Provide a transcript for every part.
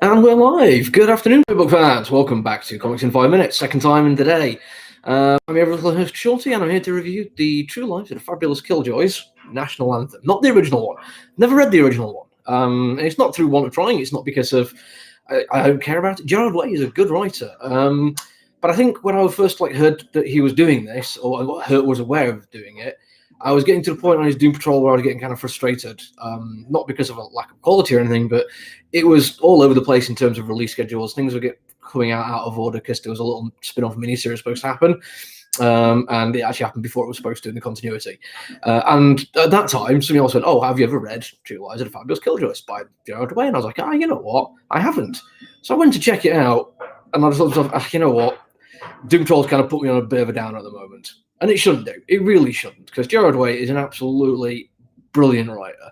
And we're live. Good afternoon, book fans. Welcome back to Comics in 5 Minutes, second time in the day. I'm your little host, Shorty, and I'm here to review the True Lives of the Fabulous KILLJOYS National Anthem. Not the original one. Never read the original one. And it's not through want of trying. It's not because of I don't care about it. Gerard Way is a good writer. But I think when I first heard that he was doing this, or was aware of doing it, I was getting to the point on his Doom Patrol where I was getting kind of frustrated, not because of a lack of quality or anything, but it was all over the place in terms of release schedules. Things were coming out of order because there was a little spin-off miniseries supposed to happen, and it actually happened before it was supposed to in the continuity. And at that time, somebody else went, "Oh, have you ever read True Lives of the Fabulous KILLJOYS by Gerard Way?" And I was like, you know what? I haven't. So I went to check it out, and I just thought to myself, you know what? Doom Patrol's kind of put me on a bit of a downer at the moment. And it shouldn't do. It really shouldn't, because Gerard Way is an absolutely brilliant writer.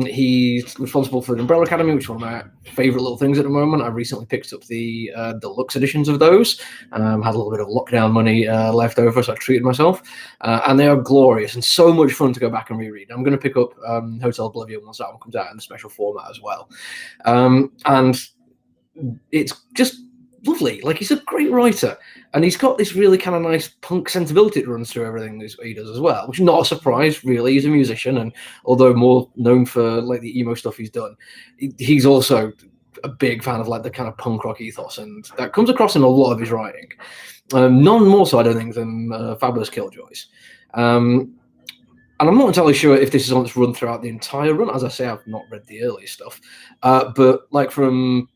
He's responsible for the Umbrella Academy, which is one of my favourite little things at the moment. I recently picked up the deluxe editions of those. Had a little bit of lockdown money left over, so I treated myself. And they are glorious and so much fun to go back and reread. I'm going to pick up Hotel Oblivion once that one comes out in a special format as well. And it's just lovely. He's a great writer, and he's got this really kind of nice punk sensibility that runs through everything he does as well, which is not a surprise, really. He's a musician, and although more known for the emo stuff he's done, he's also a big fan of the kind of punk rock ethos, and that comes across in a lot of his writing. None more so, I don't think, than Fabulous KILLJOYS. And I'm not entirely sure if this is on its run throughout the entire run. As I say, I've not read the early stuff, but from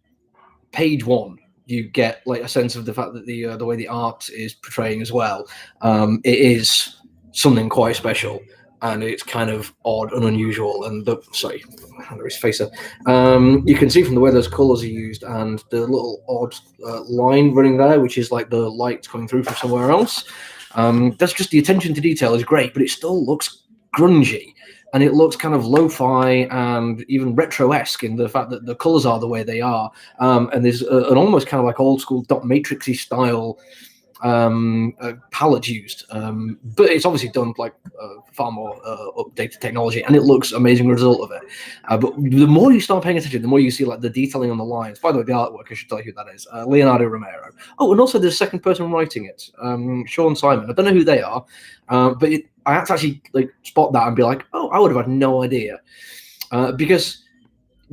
page one, you get a sense of the fact that the way the art is portraying as well. It is something quite special, and it's kind of odd and unusual. And under his face there, you can see from the way those colours are used and the little odd line running there, which is the light coming through from somewhere else. That's just the attention to detail is great, but it still looks grungy. And it looks kind of lo-fi and even retro-esque in the fact that the colours are the way they are. And there's an almost kind of old school dot matrixy style palette used. But it's obviously done far more updated technology, and it looks amazing result of it. But the more you start paying attention, the more you see the detailing on the lines. By the way, the artwork, I should tell you who that is. Leonardo Romero. Oh, and also there's a second person writing it, Sean Simon. I don't know who they are, but I had to actually spot that and be like, oh, I would have had no idea, because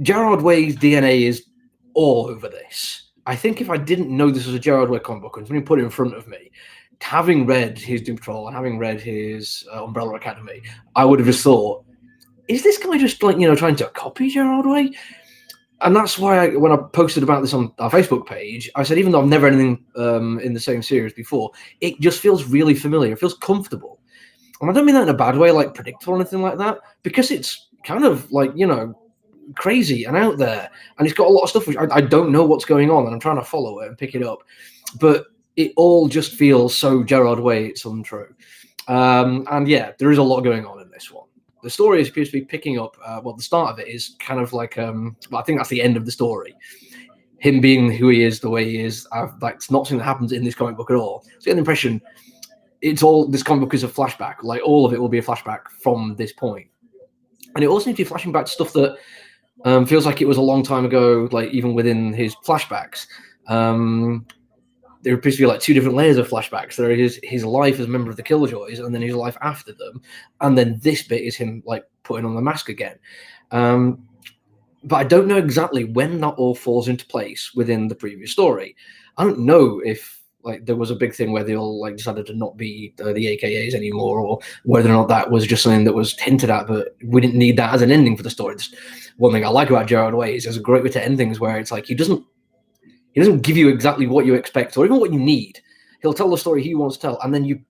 Gerard Way's DNA is all over this. I think if I didn't know this was a Gerard Way comic book and somebody put it in front of me, having read his Doom Patrol and having read his Umbrella Academy, I would have just thought, is this guy just trying to copy Gerard Way? And that's why when I posted about this on our Facebook page, I said, even though I've never read anything in the same series before, it just feels really familiar. It feels comfortable. And I don't mean that in a bad way, predictable or anything like that, because it's kind of crazy and out there, and it's got a lot of stuff which I don't know what's going on, and I'm trying to follow it and pick it up, but it all just feels so Gerard Way it's untrue. And yeah, there is a lot going on in this one. The story appears to be picking up, the start of it is kind of I think that's the end of the story. Him being who he is, the way he is, it's not something that happens in this comic book at all. So you get the impression this comic book is a flashback, all of it will be a flashback from this point. And it also seems to be flashing back to stuff that feels like it was a long time ago, even within his flashbacks. There appears to be two different layers of flashbacks. There is his life as a member of the KILLJOYS, and then his life after them. And then this bit is him putting on the mask again. But I don't know exactly when that all falls into place within the previous story. I don't know if there was a big thing where they all decided to not be the AKAs anymore, or whether or not that was just something that was hinted at, but we didn't need that as an ending for the story. One thing I like about Gerard Way is there's a great way to end things where it's he doesn't give you exactly what you expect or even what you need. He'll tell the story he wants to tell, and then you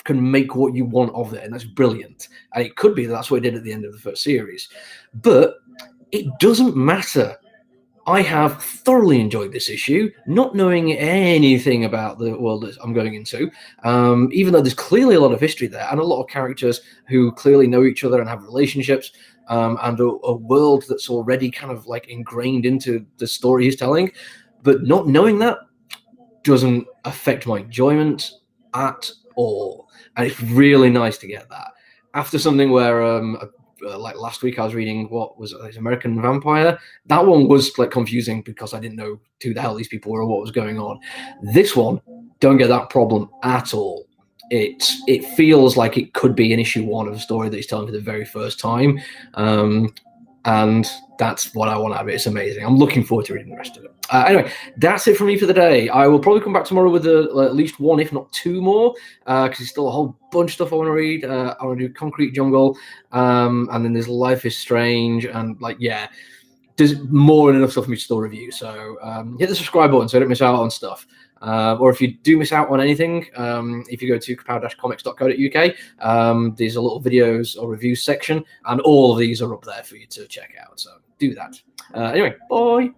can make what you want of it, and that's brilliant. And it could be that's what he did at the end of the first series, but it doesn't matter. I have thoroughly enjoyed this issue, not knowing anything about the world that I'm going into, even though there's clearly a lot of history there and a lot of characters who clearly know each other and have relationships, and a world that's already kind of ingrained into the story he's telling. But not knowing that doesn't affect my enjoyment at all. And it's really nice to get that. After something where like last week I was reading what was it, American Vampire. That one was like confusing because I didn't know who the hell these people were or what was going on. This one, don't get that problem at all. It feels like it could be an issue 1 of a story that he's telling for the very first time. And that's what I want out of it. It's amazing. I'm looking forward to reading the rest of it. Anyway, that's it from me for the day. I will probably come back tomorrow with at least 1, if not 2 more, because there's still a whole bunch of stuff I want to read. I want to do Concrete Jungle, and then there's Life is Strange, and like, yeah, there's more than enough stuff for me to still review. So hit the subscribe button so I don't miss out on stuff. Or if you do miss out on anything, if you go to kapow-comics.co.uk, there's a little videos or reviews section, and all of these are up there for you to check out. So do that. Anyway, bye.